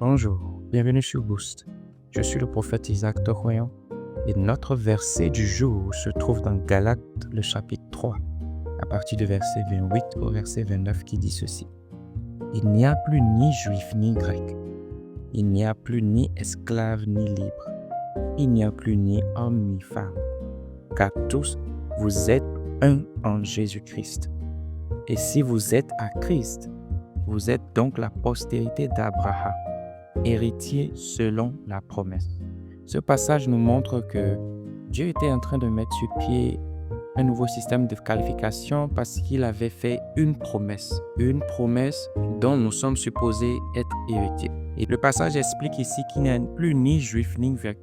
Bonjour, bienvenue sur Boost. Je suis le prophète Isaac Tokoyon et notre verset du jour se trouve dans Galates, le chapitre 3, à partir du verset 28 au verset 29 qui dit ceci. Il n'y a plus ni juif ni grec, il n'y a plus ni esclave ni libre, il n'y a plus ni homme ni femme, car tous vous êtes un en Jésus-Christ. Et si vous êtes à Christ, vous êtes donc la postérité d'Abraham, héritier selon la promesse. Ce passage nous montre que Dieu était en train de mettre sur pied un nouveau système de qualification parce qu'il avait fait une promesse dont nous sommes supposés être héritiers. Et le passage explique ici qu'il n'y a plus ni juif ni grec.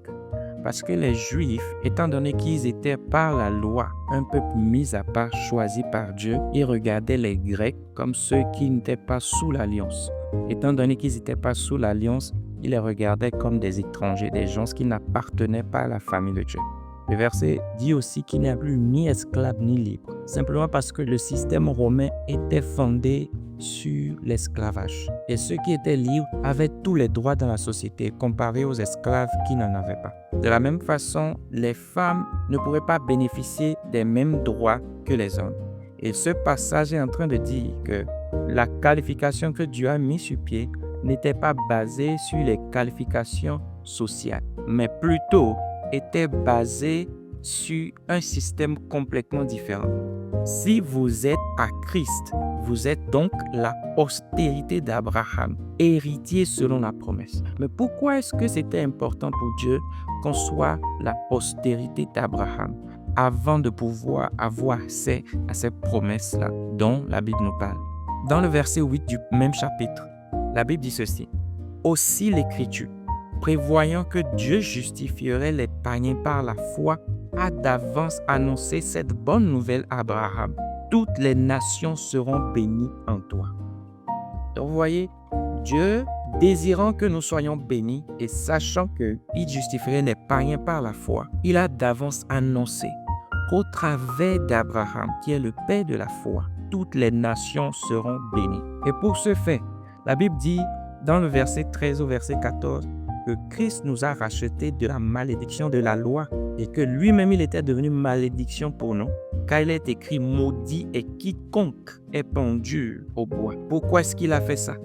Parce que les Juifs, étant donné qu'ils étaient par la loi un peuple mis à part, choisi par Dieu, ils regardaient les Grecs comme ceux qui n'étaient pas sous l'alliance. Étant donné qu'ils n'étaient pas sous l'alliance, ils les regardaient comme des étrangers, des gens qui n'appartenaient pas à la famille de Dieu. Le verset dit aussi qu'il n'y a plus ni esclave ni libre, simplement parce que le système romain était fondé sur l'esclavage. Et ceux qui étaient libres avaient tous les droits dans la société comparés aux esclaves qui n'en avaient pas. De la même façon, les femmes ne pourraient pas bénéficier des mêmes droits que les hommes. Et ce passage est en train de dire que la qualification que Dieu a mise sur pied n'était pas basée sur les qualifications sociales, mais plutôt était basée sur un système complètement différent. Si vous êtes à Christ, vous êtes donc la postérité d'Abraham, héritier selon la promesse. Mais pourquoi est-ce que c'était important pour Dieu qu'on soit la postérité d'Abraham avant de pouvoir avoir accès à ces promesses-là dont la Bible nous parle? Dans le verset 8 du même chapitre, la Bible dit ceci. Aussi l'Écriture, prévoyant que Dieu justifierait les païens par la foi, a d'avance annoncé cette bonne nouvelle à Abraham. Toutes les nations seront bénies en toi. Donc vous voyez, Dieu, désirant que nous soyons bénis et sachant qu'il justifierait les païens par la foi, il a d'avance annoncé qu'au travers d'Abraham, qui est le père de la foi, toutes les nations seront bénies. Et pour ce fait, la Bible dit dans le verset 13 au verset 14 que Christ nous a rachetés de la malédiction de la loi et que lui-même il était devenu malédiction pour nous, car il est écrit maudit est quiconque est pendu au bois. Pourquoi est-ce qu'il a fait ça?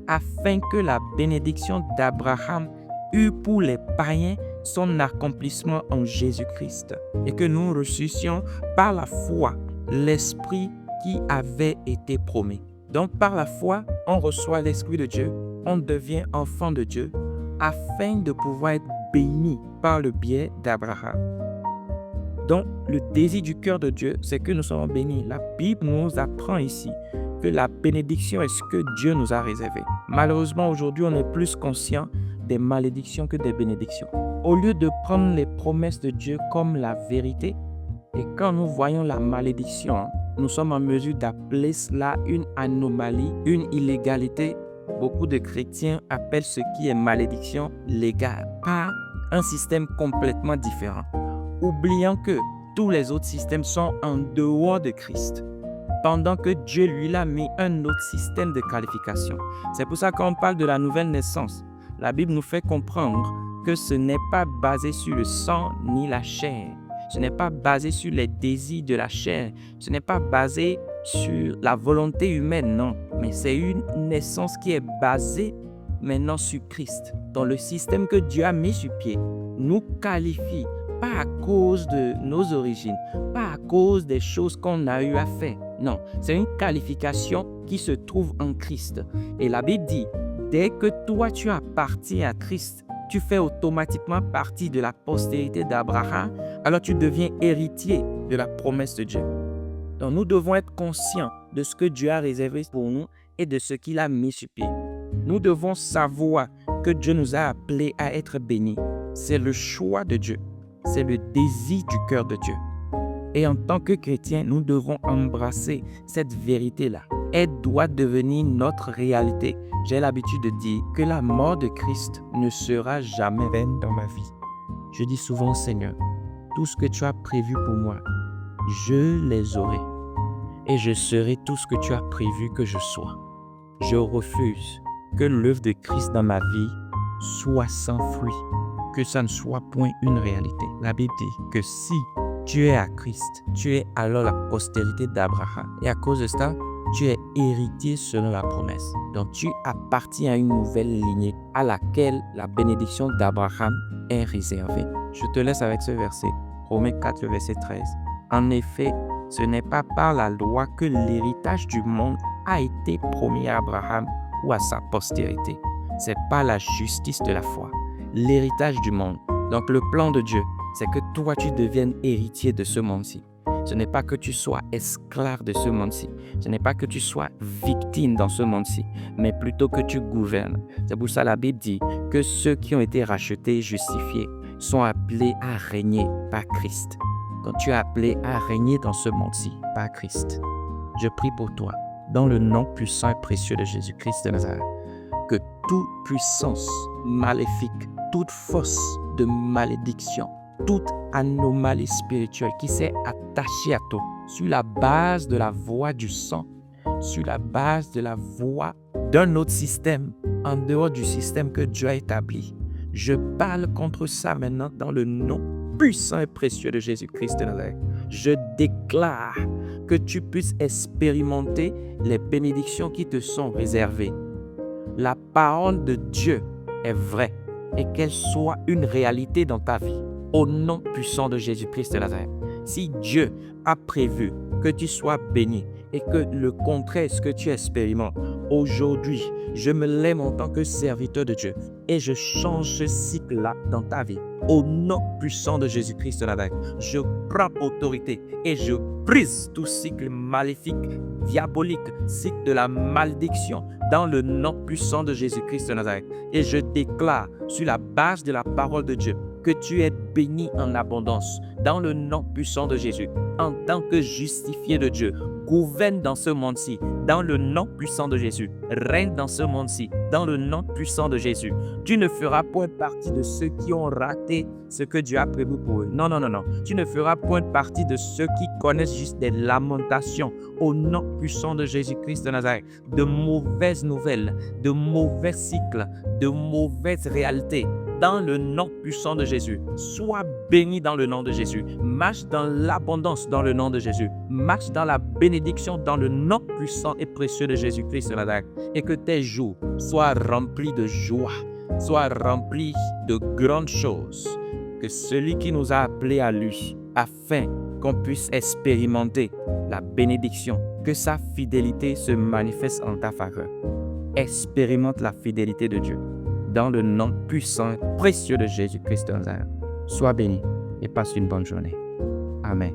Afin que la bénédiction d'Abraham eût pour les païens son accomplissement en Jésus-Christ et que nous reçussions par la foi l'Esprit qui avait été promis. Donc par la foi, on reçoit l'Esprit de Dieu, on devient enfant de Dieu afin de pouvoir être béni par le biais d'Abraham. Donc le désir du cœur de Dieu, c'est que nous soyons bénis. La Bible nous apprend ici que la bénédiction est ce que Dieu nous a réservé. Malheureusement, aujourd'hui, on est plus conscient des malédictions que des bénédictions. Au lieu de prendre les promesses de Dieu comme la vérité, et quand nous voyons la malédiction, nous sommes en mesure d'appeler cela une anomalie, une illégalité. Beaucoup de chrétiens appellent ce qui est malédiction légale, par un système complètement différent, oubliant que tous les autres systèmes sont en dehors de Christ, pendant que Dieu lui a mis un autre système de qualification. C'est pour ça qu'on parle de la nouvelle naissance. La Bible nous fait comprendre que ce n'est pas basé sur le sang ni la chair. Ce n'est pas basé sur les désirs de la chair. Ce n'est pas basé sur la volonté humaine, non. Mais c'est une naissance qui est basée maintenant sur Christ. Dans le système que Dieu a mis sur pied, nous qualifie pas à cause de nos origines, pas à cause des choses qu'on a eu à faire. Non, c'est une qualification qui se trouve en Christ. Et la Bible dit, dès que toi tu appartiens à Christ, tu fais automatiquement partie de la postérité d'Abraham, alors tu deviens héritier de la promesse de Dieu. Donc nous devons être conscients de ce que Dieu a réservé pour nous et de ce qu'il a mis sur pied. Nous devons savoir que Dieu nous a appelés à être bénis. C'est le choix de Dieu. C'est le désir du cœur de Dieu. Et en tant que chrétiens, nous devons embrasser cette vérité-là. Elle doit devenir notre réalité. J'ai l'habitude de dire que la mort de Christ ne sera jamais vaine dans ma vie. Je dis souvent, Seigneur, tout ce que tu as prévu pour moi, je les aurai. Et je serai tout ce que tu as prévu que je sois. Je refuse que l'œuvre de Christ dans ma vie soit sans fruit, que ça ne soit point une réalité. La Bible dit que si tu es à Christ, tu es alors la postérité d'Abraham. Et à cause de ça, tu es héritier selon la promesse. Donc tu appartiens à une nouvelle lignée à laquelle la bénédiction d'Abraham est réservée. Je te laisse avec ce verset, Romains 4, verset 13. En effet, ce n'est pas par la loi que l'héritage du monde a été promis à Abraham ou à sa postérité. C'est par la justice de la foi. L'héritage du monde. Donc le plan de Dieu, c'est que toi tu deviennes héritier de ce monde-ci. Ce n'est pas que tu sois esclave de ce monde-ci. Ce n'est pas que tu sois victime dans ce monde-ci, mais plutôt que tu gouvernes. C'est pour ça que la Bible dit que ceux qui ont été rachetés et justifiés sont appelés à régner par Christ. Donc tu es appelé à régner dans ce monde-ci par Christ. Je prie pour toi, dans le nom puissant et précieux de Jésus-Christ de Nazareth, que toute puissance maléfique, toute force de malédiction, toute anomalie spirituelle qui s'est attachée à toi sur la base de la voie du sang, sur la base de la voie d'un autre système, en dehors du système que Dieu a établi. Je parle contre ça maintenant dans le nom puissant et précieux de Jésus-Christ de Nazareth. Je déclare que tu puisses expérimenter les bénédictions qui te sont réservées. La parole de Dieu est vraie et qu'elle soit une réalité dans ta vie. Au nom puissant de Jésus-Christ de Nazareth. Si Dieu a prévu que tu sois béni et que le contraire est ce que tu expérimentes, aujourd'hui, je me lève en tant que serviteur de Dieu et je change ce cycle-là dans ta vie. Au nom puissant de Jésus-Christ de Nazareth, je prends autorité et je brise tout cycle maléfique, diabolique, cycle de la malédiction dans le nom puissant de Jésus-Christ de Nazareth. Et je déclare sur la base de la parole de Dieu que tu es béni en abondance dans le nom puissant de Jésus. En tant que justifié de Dieu, gouverne dans ce monde-ci dans le nom puissant de Jésus. Règne dans ce monde-ci dans le nom puissant de Jésus. Tu ne feras point partie de ceux qui ont raté ce que Dieu a prévu pour eux. Non, non, non, non. Tu ne feras point partie de ceux qui connaissent juste des lamentations au nom puissant de Jésus-Christ de Nazareth. De mauvaises nouvelles, de mauvais cycles, de mauvaises réalités. Dans le nom puissant de Jésus, sois béni dans le nom de Jésus. Marche dans l'abondance dans le nom de Jésus. Marche dans la bénédiction dans le nom puissant et précieux de Jésus-Christ de Nazareth. Et que tes jours soient remplis de joie, soient remplis de grandes choses. Que celui qui nous a appelés à lui, afin qu'on puisse expérimenter la bénédiction, que sa fidélité se manifeste en ta faveur. Expérimente la fidélité de Dieu. Dans le nom puissant et précieux de Jésus-Christ de Nazareth. Sois béni et passe une bonne journée. Amen.